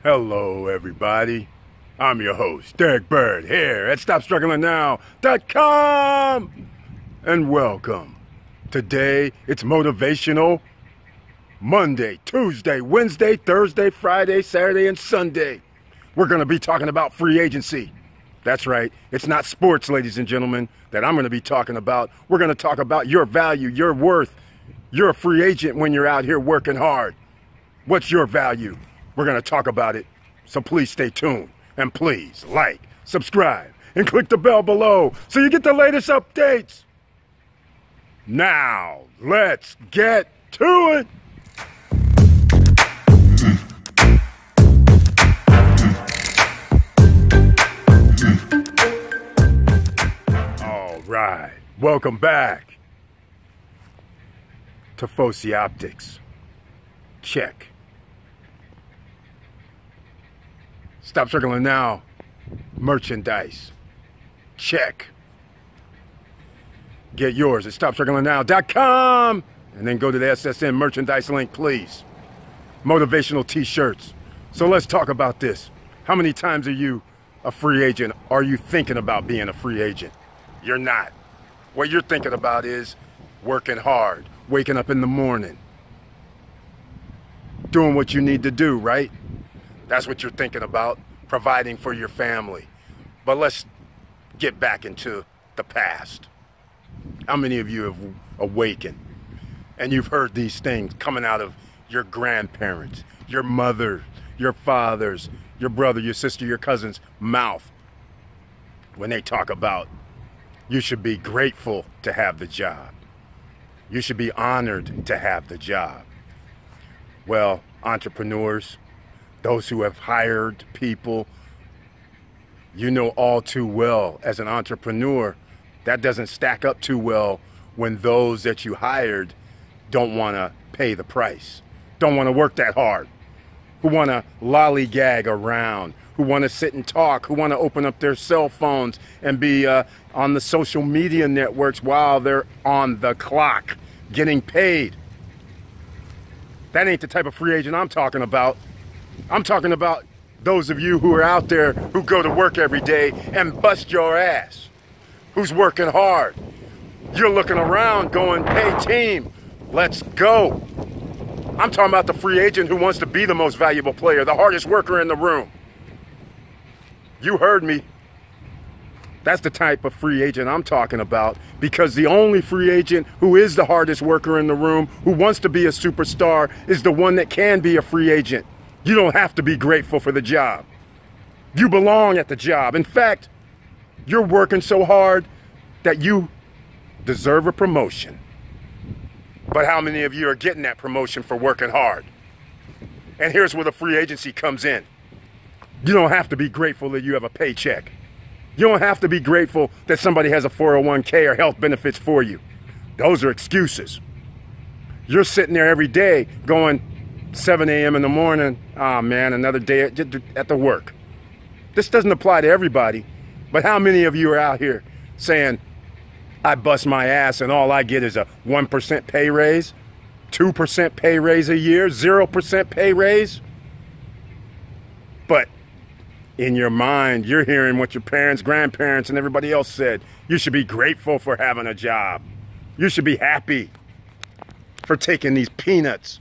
Hello, everybody. I'm your host, Derek Bird, here at StopStrugglingNow.com. And welcome. Today, it's Motivational Monday, Tuesday, Wednesday, Thursday, Friday, Saturday, and Sunday. We're going to be talking about free agency. That's right. It's not sports, ladies and gentlemen, that I'm going to be talking about. We're going to talk about your value, your worth. You're a free agent when you're out here working hard. What's your value? We're going to talk about it, so please stay tuned. And please like, subscribe, and click the bell below so you get the latest updates. Now, let's get to it. All right, welcome back to Foci Optics. Check. Stop Struggling Now merchandise. Check. Get yours at StopStrugglingNow.com and then go to the SSN merchandise link, please. Motivational t-shirts. So let's talk about this. How many times are you a free agent? Are you thinking about being a free agent? You're not. What you're thinking about is working hard, waking up in the morning, doing what you need to do, right? That's what you're thinking about, providing for your family. But let's get back into the past. How many of you have awakened and you've heard these things coming out of your grandparents, your mother, your fathers, your brother, your sister, your cousin's mouth when they talk about you should be grateful to have the job. You should be honored to have the job. Well, entrepreneurs, those who have hired people, you know all too well as an entrepreneur, that doesn't stack up too well when those that you hired don't want to pay the price, don't want to work that hard, who want to lollygag around, who want to sit and talk, who want to open up their cell phones and be on the social media networks while they're on the clock getting paid. That ain't the type of free agent I'm talking about. I'm talking about those of you who are out there who go to work every day and bust your ass, who's working hard. You're looking around going, hey team, let's go. I'm talking about the free agent who wants to be the most valuable player, the hardest worker in the room. You heard me. That's the type of free agent I'm talking about, because the only free agent who is the hardest worker in the room, who wants to be a superstar, is the one that can be a free agent. You don't have to be grateful for the job. You belong at the job. In fact, you're working so hard that you deserve a promotion. But how many of you are getting that promotion for working hard? And here's where the free agency comes in. You don't have to be grateful that you have a paycheck. You don't have to be grateful that somebody has a 401k or health benefits for you. Those are excuses. You're sitting there every day going, 7 a.m. in the morning, oh man, another day at the work. This doesn't apply to everybody, but how many of you are out here saying, I bust my ass and all I get is a 1% pay raise, 2% pay raise a year, 0% pay raise? But in your mind, you're hearing what your parents, grandparents, and everybody else said. You should be grateful for having a job. You should be happy for taking these peanuts.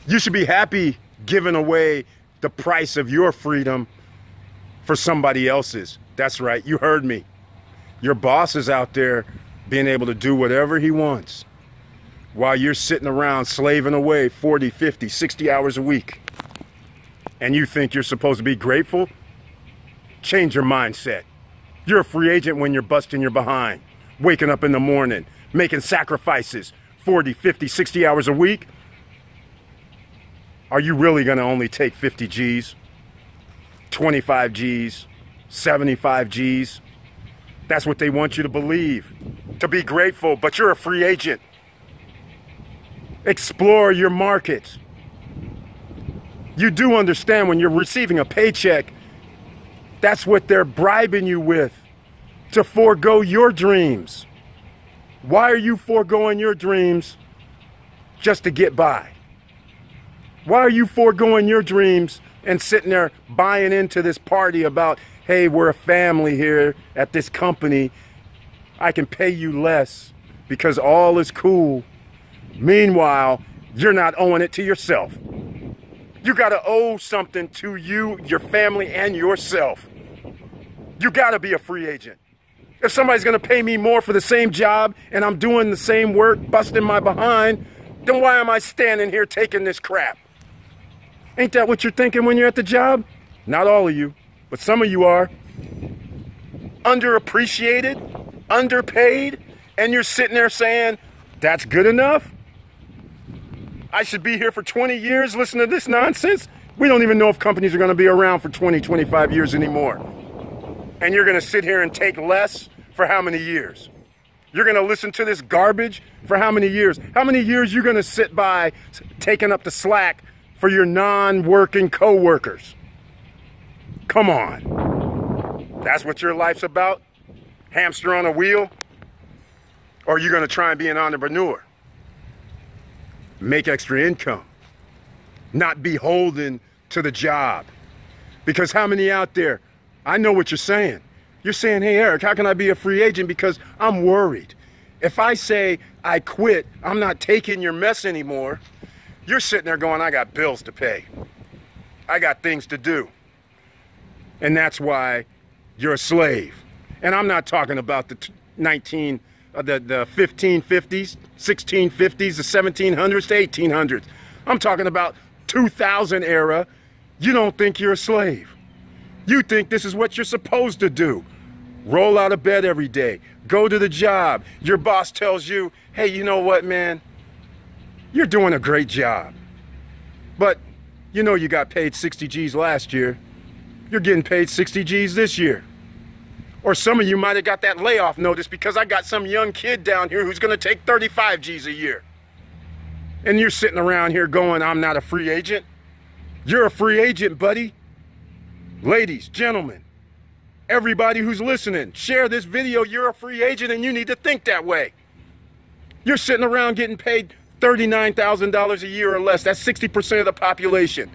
You should be happy giving away the price of your freedom for somebody else's. That's right, you heard me. Your boss is out there being able to do whatever he wants while you're sitting around slaving away 40, 50, 60 hours a week. And you think you're supposed to be grateful? Change your mindset. You're a free agent when you're busting your behind, waking up in the morning, making sacrifices 40, 50, 60 hours a week. Are you really going to only take 50 G's, 25 G's, 75 G's? That's what they want you to believe, to be grateful, but you're a free agent. Explore your markets. You do understand when you're receiving a paycheck, that's what they're bribing you with, to forego your dreams. Why are you foregoing your dreams just to get by? Why are you foregoing your dreams and sitting there buying into this party about, hey, we're a family here at this company. I can pay you less because all is cool. Meanwhile, you're not owing it to yourself. You got to owe something to you, your family, and yourself. You got to be a free agent. If somebody's going to pay me more for the same job and I'm doing the same work, busting my behind, then why am I standing here taking this crap? Ain't that what you're thinking when you're at the job? Not all of you, but some of you are. Underappreciated, underpaid, and you're sitting there saying, that's good enough? I should be here for 20 years listening to this nonsense? We don't even know if companies are going to be around for 20, 25 years anymore. And you're going to sit here and take less for how many years? You're going to listen to this garbage for how many years? How many years you going to sit by taking up the slack for your non-working co-workers? Come on. That's what your life's about? Hamster on a wheel? Or are you going to try and be an entrepreneur? Make extra income. Not beholden to the job. Because how many out there, I know what you're saying. You're saying, hey, Eric, how can I be a free agent? Because I'm worried. If I say I quit, I'm not taking your mess anymore, you're sitting there going, I got bills to pay. I got things to do. And that's why you're a slave. And I'm not talking about the 1550s, 1650s, the 1700s to 1800s. I'm talking about 2000 era. You don't think you're a slave. You think this is what you're supposed to do. Roll out of bed every day. Go to the job. Your boss tells you, hey, you know what, man? You're doing a great job. But you know you got paid 60 G's last year. You're getting paid 60 G's this year. Or some of you might have got that layoff notice because I got some young kid down here who's going to take 35 G's a year. And you're sitting around here going, I'm not a free agent. You're a free agent, buddy. Ladies, gentlemen, everybody who's listening, share this video. You're a free agent and you need to think that way. You're sitting around getting paid $39,000 a year or less. That's 60% of the population.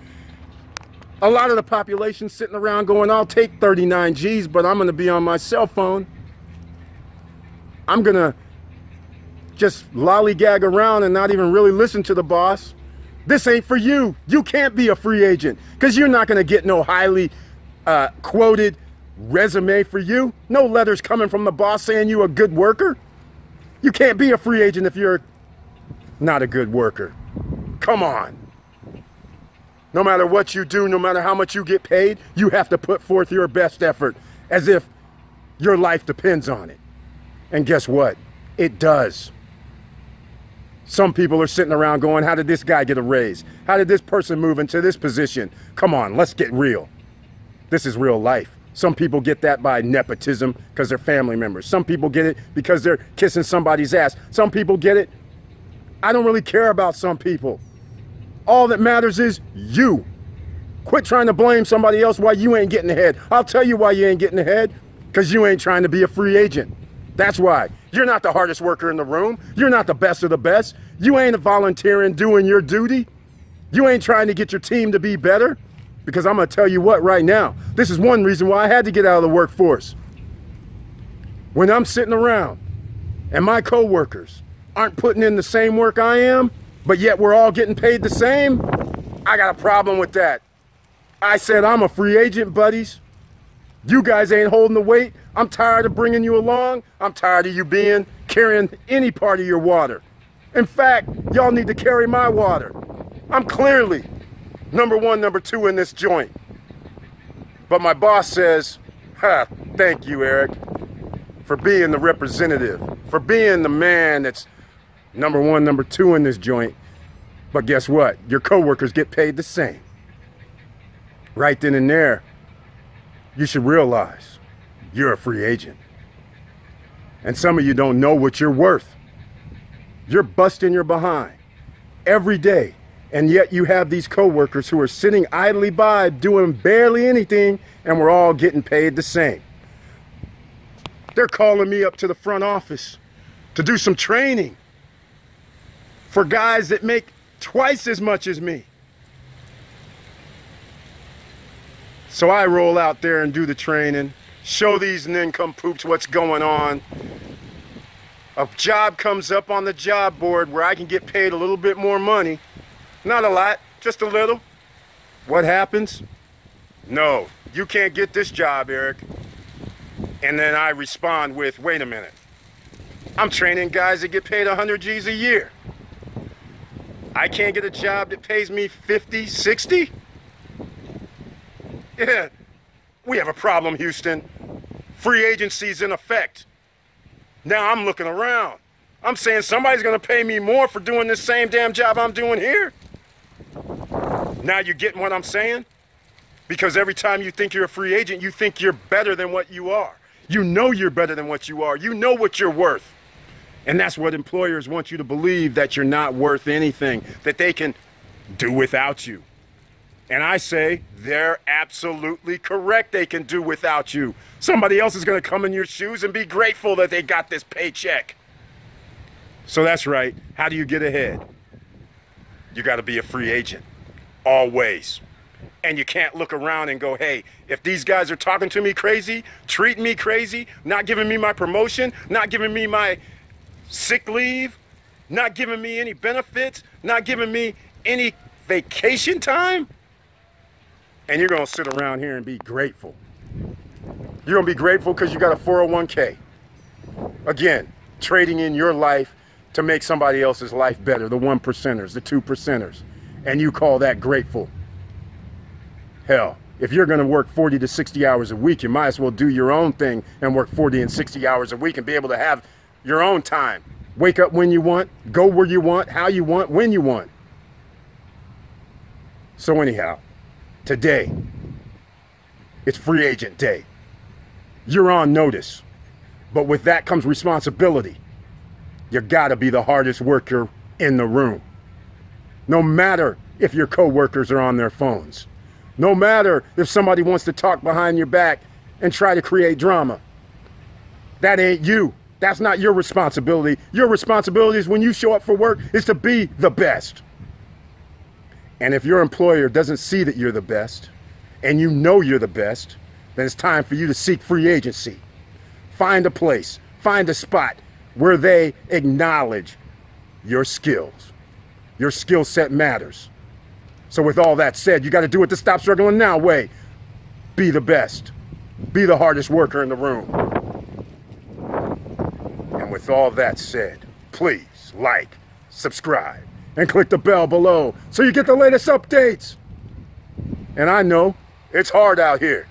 A lot of the population sitting around going, I'll take 39 G's, but I'm going to be on my cell phone. I'm going to just lollygag around and not even really listen to the boss. This ain't for you. You can't be a free agent because you're not going to get no highly quoted resume for you. No letters coming from the boss saying you're a good worker. You can't be a free agent if you're not a good worker. Come on. No matter what you do, no matter how much you get paid, you have to put forth your best effort as if your life depends on it. And guess what? It does. Some people are sitting around going, how did this guy get a raise? How did this person move into this position? Come on, let's get real. This is real life. Some people get that by nepotism because they're family members. Some people get it because they're kissing somebody's ass. Some people get it. I don't really care about some people. All that matters is you. Quit trying to blame somebody else why you ain't getting ahead. I'll tell you why you ain't getting ahead. Because you ain't trying to be a free agent. That's why. You're not the hardest worker in the room. You're not the best of the best. You ain't volunteering doing your duty. You ain't trying to get your team to be better. Because I'm going to tell you what right now. This is one reason why I had to get out of the workforce. When I'm sitting around and my coworkers aren't putting in the same work I am, but yet we're all getting paid the same, I got a problem with that. I said I'm a free agent, buddies. You guys ain't holding the weight. I'm tired of bringing you along. I'm tired of you carrying any part of your water. In fact, y'all need to carry my water. I'm clearly number one, number two in this joint. But my boss says, thank you, Eric, for being the representative, for being the man that's number one, number two in this joint. But guess what? Your coworkers get paid the same. Right then and there, you should realize you're a free agent. And some of you don't know what you're worth. You're busting your behind every day. And yet you have these coworkers who are sitting idly by doing barely anything, and we're all getting paid the same. They're calling me up to the front office to do some training for guys that make twice as much as me. So I roll out there and do the training, show these nincompoops what's going on. A job comes up on the job board where I can get paid a little bit more money. Not a lot, just a little. What happens? No, you can't get this job, Eric. And then I respond with, wait a minute. I'm training guys that get paid 100 G's a year. I can't get a job that pays me 50, 60? Yeah, we have a problem, Houston. Free agency's in effect. Now I'm looking around. I'm saying somebody's gonna pay me more for doing this same damn job I'm doing here. Now you getting what I'm saying? Because every time you think you're a free agent, you think you're better than what you are. You know you're better than what you are. You know what you're worth. And that's what employers want you to believe, that you're not worth anything, that they can do without you. And I say, they're absolutely correct. They can do without you. Somebody else is going to come in your shoes and be grateful that they got this paycheck. So that's right. How do you get ahead? You got to be a free agent. Always. And you can't look around and go, hey, if these guys are talking to me crazy, treating me crazy, not giving me my promotion, not giving me my sick leave, not giving me any benefits, not giving me any vacation time, and you're going to sit around here and be grateful. You're going to be grateful because you got a 401k. Again, trading in your life to make somebody else's life better, the 1%ers, the 2%ers, and you call that grateful. Hell, if you're going to work 40 to 60 hours a week, you might as well do your own thing and work 40 and 60 hours a week and be able to have your own time. Wake up when you want, go where you want, how you want, when you want. So anyhow, today, it's free agent day. You're on notice, but with that comes responsibility. You gotta be the hardest worker in the room. No matter if your coworkers are on their phones. No matter if somebody wants to talk behind your back and try to create drama. That ain't you. That's not your responsibility. Your responsibility is when you show up for work is to be the best. And if your employer doesn't see that you're the best, and you know you're the best, then it's time for you to seek free agency. Find a place, find a spot where they acknowledge your skills. Your skill set matters. So with all that said, you got to do it the Stop Struggling Now way. Be the best. Be the hardest worker in the room. And with all that said, please like, subscribe, and click the bell below so you get the latest updates. And I know it's hard out here.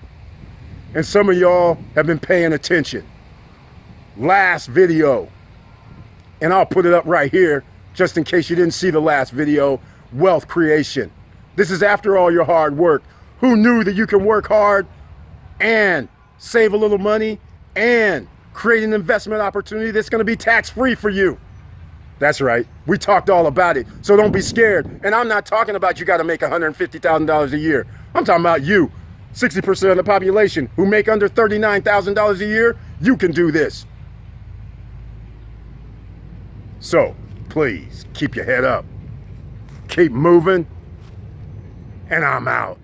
And some of y'all have been paying attention. Last video, and I'll put it up right here just in case you didn't see the last video, wealth creation. This is after all your hard work. Who knew that you can work hard and save a little money and create an investment opportunity that's going to be tax-free for you? That's right. We talked all about it. So don't be scared. And I'm not talking about you got to make $150,000 a year. I'm talking about you, 60% of the population who make under $39,000 a year. You can do this. So please keep your head up. Keep moving. And I'm out.